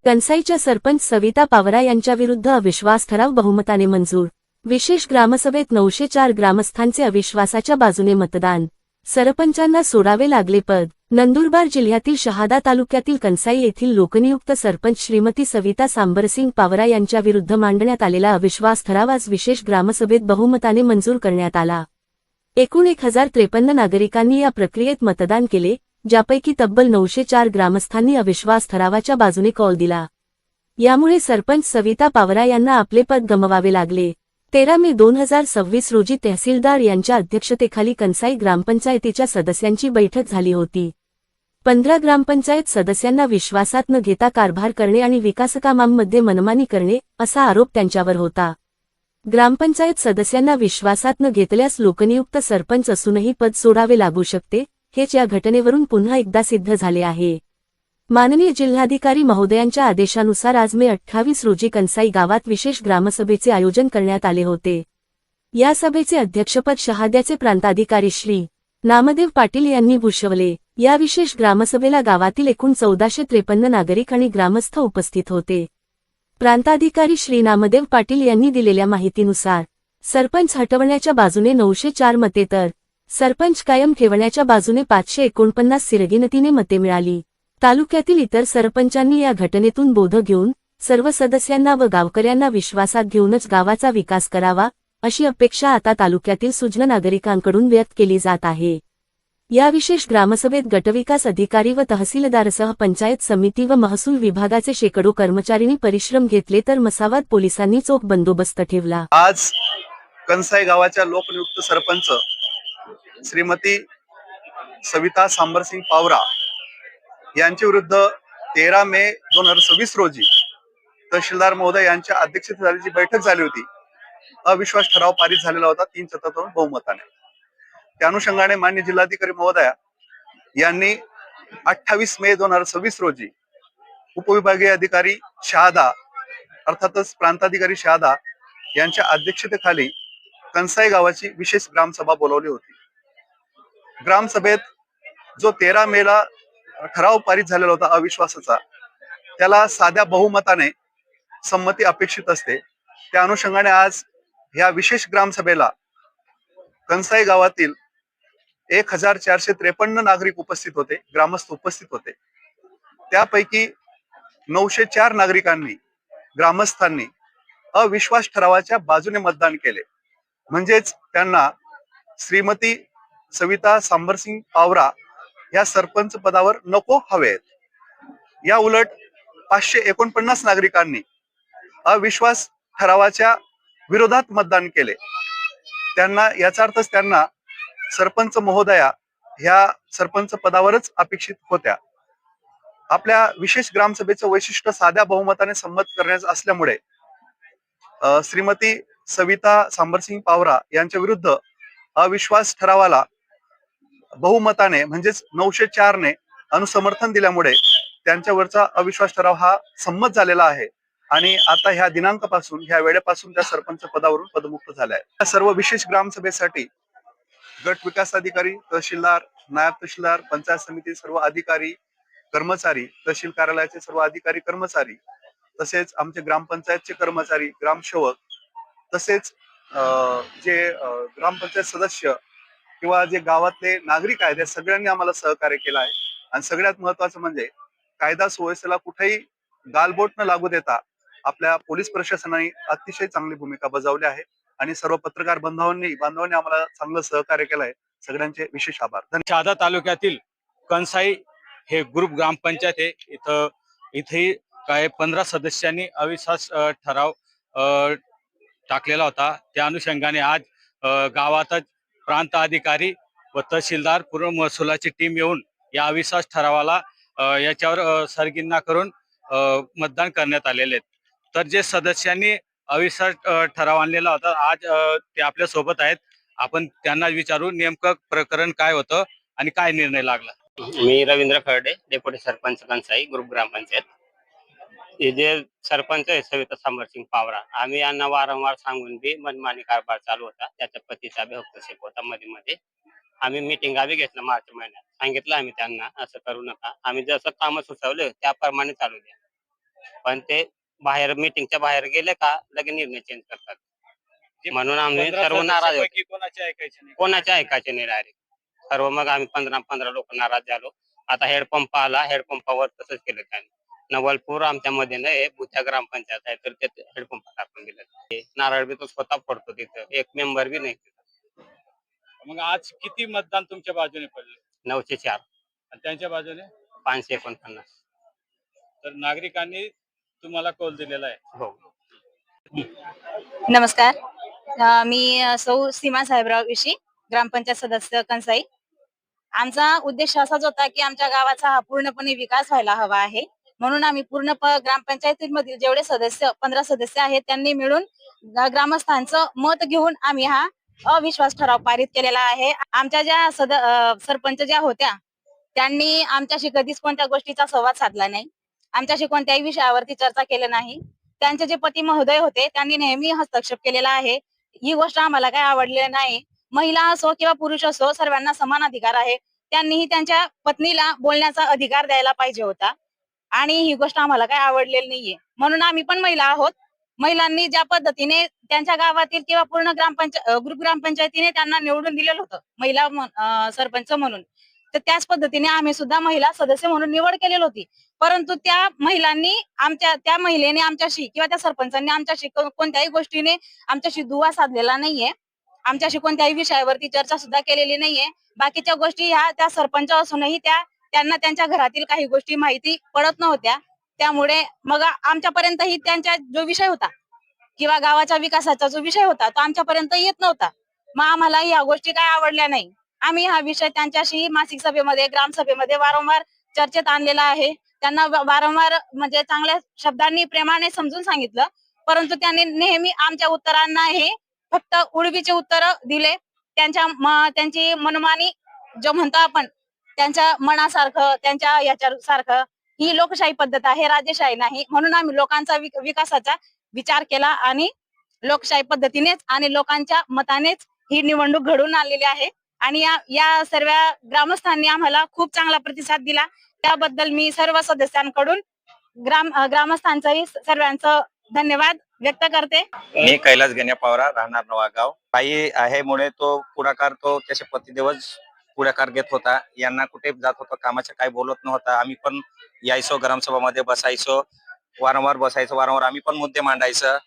कणसाईच्या सरपंच सविता पावरा यांच्याविरुद्ध अविश्वास ठराव बहुमताने मंजूर। विशेष ग्रामसभेत 904 ग्रामस्थांचे अविश्वासाच्या बाजूने मतदान। सरपंचांना सोडावे लागले पद। नंदुरबार जिल्ह्यातील शहादा तालुक्यातील कणसाई येथील लोकनियुक्त सरपंच श्रीमती सविता सांबरसिंग पावरा यांच्याविरुद्ध मांडण्यात आलेला अविश्वास ठराव आज विशेष ग्रामसभेत बहुमताने मंजूर करण्यात आला। एकूण 1053 नागरिकांनी या प्रक्रियेत मतदान केले, ज्यापैकी तब्बल 904 ग्रामस्थांनी अविश्वास ठरावाच्या बाजूने कौल दिला। यामुळे सरपंच सविता पावरा यांना आपले पद गमवावे लागले। 13 मे 2026 रोजी तहसीलदार यांच्या अध्यक्षतेखाली कणसाई ग्रामपंचायतीच्या सदस्यांची बैठक झाली होती। 15 ग्रामपंचायत सदस्यांना विश्वासात न घेता कारभार करणे आणि विकासकामांमध्ये मनमानी करणे असा आरोप त्यांच्यावर होता। ग्रामपंचायत सदस्यांना विश्वासात न घेतल्यास लोकनियुक्त सरपंच असूनही पद सोडावे लागू शकते, हेच या घटनेवरून पुन्हा एकदा सिद्ध झाले आहे। माननीय जिल्हाधिकारी महोदयांच्या आदेशानुसार आज मे 28 रोजी कणसाई गावात विशेष ग्रामसभेचे आयोजन करण्यात आले होते। या सभेचे अध्यक्षपद शहाद्याचे प्रांताधिकारी श्री नामदेव पाटील यांनी भूषवले। या विशेष ग्रामसभेला गावातील एकूण 1453 नागरिक आणि ग्रामस्थ उपस्थित होते। प्रांताधिकारी श्री नामदेव पाटील यांनी दिलेल्या माहितीनुसार सरपंच हटवण्याच्या बाजूने 904 मते तर सरपंच कायम ठेवण्याच्या बाजूने 549 सिरगिनतीने मते मिळाली। तालुक्यातील इतर सरपंचांनी या घटनेतून बोध घेऊन सर्व सदस्यांना व गावकऱ्यांना विश्वासात घेऊनच गावाचा विकास करावा, अशी अपेक्षा आता तालुक्यातील सुज्ञ नागरिकांकडून व्यक्त केली जात आहे। या विशेष ग्रामसभेत गटविकास अधिकारी व तहसीलदारसह पंचायत समिती व महसूल विभागाचे शेकडो कर्मचाऱ्यांनी परिश्रम घेतले, तर मसावत पोलिसांनी चोख बंदोबस्त ठेवला। आज कणसाई गावाच्या लोकनियुक्त सरपंच श्रीमती सविता सांबरसिंग पावरा यांच्या विरुद्ध 13 मे 2026 रोजी तहसीलदार महोदय यांच्या अध्यक्षतेखाली जी बैठक झाली होती, अविश्वास ठराव पारित झालेला होता 3/4 बहुमताने। त्या अनुषंगाने माननीय जिल्हाधिकारी महोदया यांनी 28 मे 2026 रोजी उपविभागीय अधिकारी शहादा अर्थातच प्रांताधिकारी शहादा यांच्या अध्यक्षतेखाली कणसाई गावाची विशेष ग्रामसभा बोलावली होती। ग्रामसभेत जो 13 मेला ठराव पारित झालेला होता अविश्वासाचा, त्याला साध्या बहुमताने संमती अपेक्षित असते। त्या अनुषंगाने आज या विशेष ग्रामसभेला कणसाई गावातील 1453 नागरिक उपस्थित होते, ग्रामस्थ उपस्थित होते। त्यापैकी 904 नागरिकांनी ग्रामस्थांनी अविश्वास ठरावाच्या बाजूने मतदान केले, म्हणजेच त्यांना श्रीमती सविता सांबरसिंग पावरा या सरपंच पदावर नको हवेत। या उलट 549 नागरिकांनी अविश्वास ठरावाच्या विरोधात मतदान केले। त्यांना याचा अर्थच त्यांना सरपंच महोदया ह्या सरपंच पदावरच अपेक्षित होत्या। आपल्या विशेष ग्रामसभेचं वैशिष्ट्य साध्या बहुमताने संमत करण्याचं असल्यामुळे श्रीमती सविता सांबरसिंग पावरा यांच्या विरुद्ध अविश्वास ठरावाला बहुमताने म्हणजेच 904 ने अनुसमर्थन दिल्यामुळे त्यांच्यावरचा अविश्वास ठराव हा संमत झालेला आहे आणि आता ह्या दिनांकापासून ह्या वेळेपासून त्या सरपंच पदावरून पदमुक्त झाल्या आहेत। या सर्व विशेष ग्रामसभेसाठी गट विकास अधिकारी, तहसीलदार, नायब तहसीलदार, पंचायत समिती सर्व अधिकारी कर्मचारी, तहसील कार्यालयाचे सर्व अधिकारी कर्मचारी, तसेच आमचे ग्रामपंचायतचे कर्मचारी, ग्रामसेवक, तसेच जे ग्रामपंचायत सदस्य किंवा जे गावातले नागरिक आहेत, या सगळ्यांनी आम्हाला सहकार्य केलं आहे। आणि सगळ्यात महत्वाचं म्हणजे कायदा सुव्यवस्थेला कुठेही गालबोट न लागू देता आपल्या पोलीस प्रशासनाने अतिशय चांगली भूमिका बजावली आहे आणि सर्व पत्रकार बांधवांनी आम्हाला चांगलं सहकार्य केलं आहे। सगळ्यांचे विशेष आभार। शहादा तालुक्यातील कणसाई हे ग्रुप ग्रामपंचायत आहे। इथे काय 15 सदस्यांनी अविश्वास ठराव टाकलेला होता। त्या अनुषंगाने आज गावातच प्रांत अधिकारी व तहसीलदार पूर्व महसुलाची टीम येऊन या अविश्वास ठरावाला याच्यावर सरगिन्ना करून मतदान करण्यात आलेले आहेत। तर जे सदस्यांनी अविश्वास ठराव आणलेला होता, आज ते आपल्या सोबत आहेत। आपण त्यांना विचारू नेमकं प्रकरण काय होतं आणि काय निर्णय लागला। मी रवींद्र खर्डे, डेप्युटी सरपंच कणसाई ग्रुप ग्रामपंचायत। हे जे सरपंच आहे सविता सांबरसिंग पावरा, आम्ही यांना वारंवार सांगून बी मनमानी कारभार चालू होता। त्याच्या पतीचा बी हस्तक्षेप होता। मध्ये आम्ही मीटिंग बी घेतलं मार्च महिन्यात, सांगितलं आम्ही त्यांना असं करू नका, आम्ही जसं काम सुचवलं त्याप्रमाणे चालू द्या। पण ते बाहेर मीटिंगच्या बाहेर गेले का लगेच निर्णय चेंज करतात. म्हणून आम्ही 15 सर्व नाराज होतो. सदस्यांपैकी कोणाचे ऐकायचे नाही? कोणाचे ऐकायचे नाही डायरेक्ट सर्व. मग आम्ही 15 लोक नाराज झालो. आता हेडपंप आला, हेडपंपावर तसंच केलं त्यांनी. नवलपूर आमच्या मध्ये नाही, भुत्या ग्रामपंचायत आहे, तर ते हेडपंप टाकून दिलं. नारळ बी तो स्वतः पडतो तिथं, एक मेंबर बी नाही तिथं. मग आज किती मतदान तुमच्या बाजूने पडले 904 आणि त्यांच्या बाजूने? 549. तर नागरिकांनी तुम्हाला कौल दिलेला आहे. हो. नमस्कार. मी सौ सीमा साहेबराव विशी, ग्रामपंचायत सदस्य कंसाई. आमचा उद्देश असाच होता की आमच्या गावाचा हा पूर्णपणे विकास व्हायला हवा आहे. म्हणून आम्ही पूर्ण ग्रामपंचायतीमधील जेवढे सदस्य 15 सदस्य आहेत त्यांनी मिळून ग्रामस्थांचं मत घेऊन आम्ही हा अविश्वास ठराव पारित केलेला आहे. आमच्या ज्या सरपंच ज्या होत्या त्यांनी आमच्याशी कधीच कोणत्या गोष्टीचा संवाद साधला नाही, आमच्याशी कोणत्याही विषयावरती चर्चा केली नाही. त्यांचे जे पती महोदय होते त्यांनी नेहमी हस्तक्षेप केलेला आहे. ही गोष्ट आम्हाला काही आवडलेली नाही. महिला असो किंवा पुरुष असो, सर्वांना समान अधिकार आहे. त्यांनीही त्यांच्या पत्नीला बोलण्याचा अधिकार द्यायला पाहिजे होता आणि ही गोष्ट आम्हाला काही आवडलेली नाहीये. म्हणून आम्ही पण महिला आहोत. महिलांनी ज्या पद्धतीने त्यांच्या गावातील किंवा पूर्ण ग्रुप ग्रामपंचायतीने त्यांना निवडून दिलेलं होतं महिला सरपंच म्हणून, तर त्याच पद्धतीने आम्ही सुद्धा महिला सदस्य म्हणून निवड केलेली होती. परंतु त्या महिलेने आमच्याशी किंवा त्या सरपंचांनी आमच्याशी कोणत्याही गोष्टीने आमच्याशी दुवा साधलेला नाहीये. आमच्याशी कोणत्याही विषयावरती चर्चा सुद्धा केलेली नाहीये. बाकीच्या गोष्टी ह्या त्या सरपंच असूनही त्यांना त्यांच्या घरातील काही गोष्टी माहिती पडत नव्हत्या. त्यामुळे मग आमच्यापर्यंतही त्यांचा जो विषय होता किंवा गावाच्या विकासाचा जो विषय होता तो आमच्यापर्यंत येत नव्हता. मग आम्हाला या गोष्टी काय आवडल्या नाही. आम्ही हा विषय त्यांच्याशी मासिक सभेमध्ये, ग्रामसभेमध्ये वारंवार चर्चेत आणलेला आहे. त्यांना वारंवार म्हणजे चांगल्या शब्दांनी, प्रेमाने समजून सांगितलं, परंतु त्यांनी नेहमी आमच्या उत्तरांना हे फक्त उडवीचे उत्तर दिले. त्यांची मनमानी जो म्हणतो आपण, त्यांच्या मनासारखं, त्यांच्या याच्यासारखं, ही लोकशाही पद्धत आहे, राजेशाही नाही. म्हणून आम्ही लोकांचा विकासाचा विचार केला आणि लोकशाही पद्धतीनेच आणि लोकांच्या मतानेच ही निवडणूक घडवून आणलेली आहे. आणि या सर्व ग्रामस्थांनी आम्हाला खूप चांगला प्रतिसाद दिला. त्याबद्दल मी सर्व सदस्यांकडून ग्रामस्थांचंही सर्वांचं धन्यवाद व्यक्त करते. मी कैलास गण्या पावरा, राहणार नवागाव. बाई आहे मुळे तो पुढाकार, तो त्याचे पतिदेवच पुढाकार घेत होता. यांना कुठे जात होता, कामाचं काय बोलत नव्हता. आम्ही पण यायचो, ग्रामसभामध्ये बसायचो, वारंवार बसायचो, वारंवार आम्ही पण मुद्दे मांडायचं.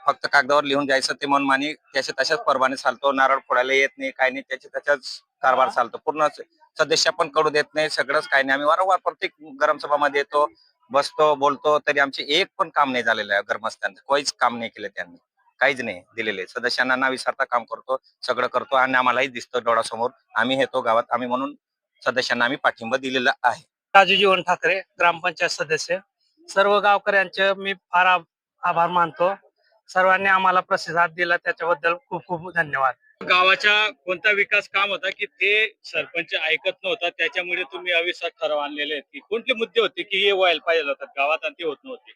फक्त कागदावर लिहून जायचं, ते मनमानी त्याच्या तशाच परवाने चालतो. नारळ फोडायला येत नाही, काय नाही, त्याच्याच कारभार चालतो. पूर्ण सदस्य पण करू देत नाही, सगळंच काय नाही. आम्ही वारंवार प्रत्येक ग्रामसभामध्ये येतो, बसतो, बोलतो, तरी आमचे एक पण काम नाही झालेलं आहे. ग्रामस्थांचं काहीच काम नाही केलं त्यांनी, काहीच नाही दिलेले. सदस्यांना ना विचारता काम करतो, सगळं करतो आणि आम्हालाही दिसतो डोळ्यासमोर. आम्ही येतो गावात, आम्ही म्हणून सदस्यांना आम्ही पाठिंबा दिलेला आहे. राजू जीवन ठाकरे, ग्रामपंचायत सदस्य. सर्व गावकऱ्यांचे मी फार आभार मानतो. सर्वांनी आम्हाला प्रतिसाद दिला, त्याच्याबद्दल खूप खूप धन्यवाद. गावाचा कोणता विकास काम होता की ते सरपंच ऐकत नव्हता, त्याच्यामुळे तुम्ही अविश्वास ठराव आणलेले आहेत? की कोणते मुद्दे होते की हे व्हायला पाहिजे होतात गावात आणि ते होत नव्हते?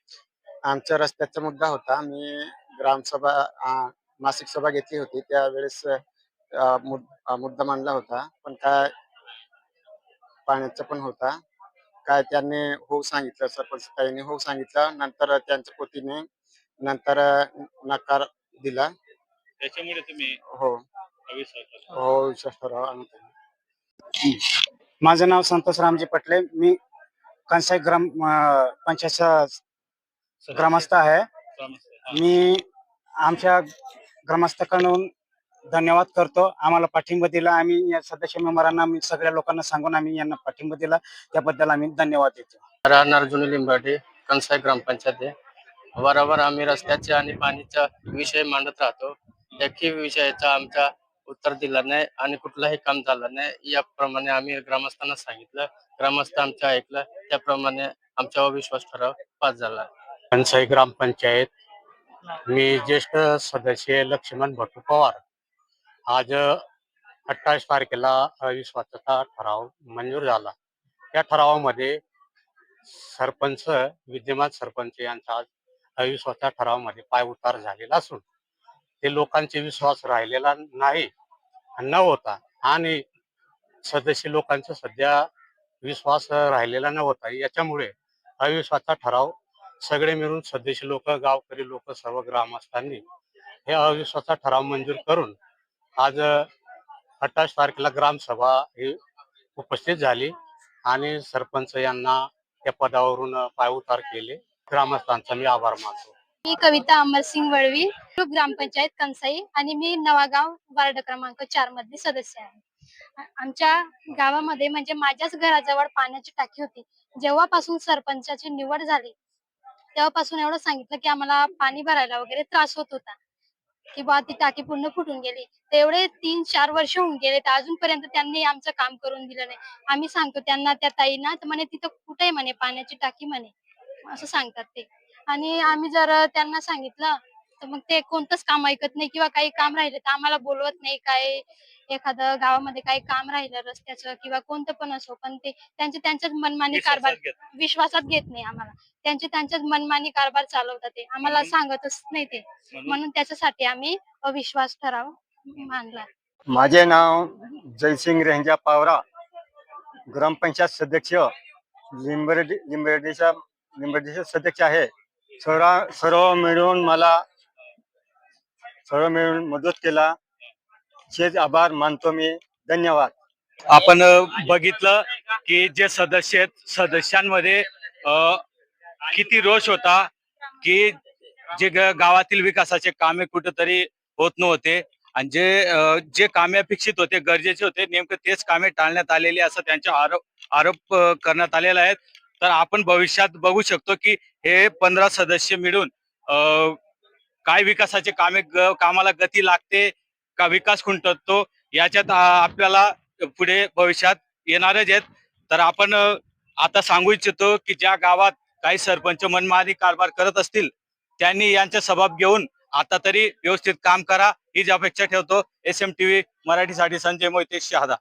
आमच्या रस्त्याचा मुद्दा होता. मी ग्रामसभा मासिक सभा घेतली होती, त्यावेळेस मुद्दा मांडला होता, पण काय पाण्याचा पण होता. काय त्यांनी हो सांगितलं, सरपंच ताईंनी हो सांगितलं, नंतर त्यांच्या पोतीने नंतर नकार दिला. त्याच्यामुळे तुम्ही हो अविश्वास हो विश्वास ठराव आणतो. माझं नाव संतोष रामजी पटले. मी कंसाई पंचायत ग्रामस्थ आहे. मी आमच्या ग्रामस्थांकडून धन्यवाद करतो. आम्हाला पाठिंबा दिला. आम्ही या सदस्य मेंबरांना, मी सगळ्या लोकांना सांगून आम्ही यांना पाठिंबा दिला, त्याबद्दल आम्ही धन्यवाद देतो. राहणार जुनी लिंबाडी, कंसाई ग्रामपंचायत आहे. वारंवार आम्ही रस्त्याचे आणि पाणीचा विषय मांडत राहतो. एकही विषयाचा आमचा उत्तर दिला नाही आणि कुठलाही काम झालं नाही. याप्रमाणे आम्ही ग्रामस्थांना सांगितलं, ग्रामस्थ आमचं ऐकलं, त्याप्रमाणे आमचा अविश्वास ठराव पास झाला. कंसाई ग्रामपंचायत, मी ज्येष्ठ सदस्य लक्ष्मण भट्टू पवार. आज 28 तारखेला अविश्वासाचा ठराव मंजूर झाला. त्या ठरावामध्ये सरपंच, विद्यमान सरपंच यांचा आज अविश्वासाच्या ठरावामध्ये पायउतार झालेला असून ते लोकांचे विश्वास राहिलेला नाही, न होता आणि सदस्य लोकांचा सध्या विश्वास राहिलेला न होता, याच्यामुळे अविश्वासाचा ठराव सगळे मिळून सदस्य लोक, गावकरी लोक, सर्व ग्रामस्थांनी हे अविश्वासाचा ठराव मंजूर करून आज 28 तारखेला ग्रामसभा ही उपस्थित झाली आणि सरपंच यांना त्या पदावरून पायउतार केले. ग्रामस्थांचा मी आभार मानतो. मी कविता अमरसिंग वळवी, ग्रुप ग्रामपंचायत कंसाई आणि मी नवागाव वार्ड क्रमांक 4 मधली सदस्य आहे. आमच्या गावामध्ये म्हणजे माझ्याच घराजवळ पाण्याची टाकी होती. जेव्हापासून सरपंचाची निवड झाली तेव्हापासून एवढं सांगितलं की आम्हाला पाणी भरायला वगैरे त्रास होत होता, की बा ती टाकी पूर्ण फुटून गेली. तेवढे 3-4 वर्ष होऊन गेले तर अजूनपर्यंत त्यांनी आमचं काम करून दिलं नाही. आम्ही सांगतो त्यांना, त्या ताईंना, तर म्हणे तिथं कुठे म्हणे पाण्याची टाकी म्हणे, असं सांगतात ते. आणि आम्ही जर त्यांना सांगितलं तर मग ते कोणतंच काम ऐकत नाही, किंवा काही काम राहिलं तर आम्हाला बोलवत नाही. काय एखादं गावामध्ये काही काम राहिलं रस्त्याचं किंवा कोणतं पण असो, पण ते त्यांच्याच मनमानी कारभार विश्वासात घेत नाही आम्हाला. त्यांच्याच मनमानी कारभार चालवतात ते, आम्हाला सांगतच नाही ते. म्हणून त्याच्यासाठी आम्ही अविश्वास ठराव मानला. माझे नाव जयसिंग रेंजा पावरा, ग्रामपंचायत सदस्य लिंबर्डीचा सदस्य आहे. सर्व मिळून मदत केला, हेच आभार मानतो मी. धन्यवाद. आपण बघितलं की जे सदस्य आहेत, सदस्यांमध्ये किती रोष होता की जे गावातील विकासाचे कामे कुठेतरी होत नव्हते आणि जे कामे अपेक्षित होते, गरजेचे होते, नेमकं तेच कामे टाळण्यात आलेली असं त्यांचा आरोप करण्यात आलेला आहे. तर आपण भविष्यात बघू शकतो की हे 15 सदस्य मिळून काय विकासाचे कामाला गती लागते का विकास खुंटतो याच्यात आपल्याला पुढे भविष्यात येणारच आहेत. तर आपण आता सांगू इच्छितो की ज्या गावात काही सरपंच मनमानी कारभार करत असतील त्यांनी यांचा स्वभाव घेऊन आता तरी व्यवस्थित काम करा हीच अपेक्षा ठेवतो. SMTV मराठीसाठी संजय मोहिते, शहादा.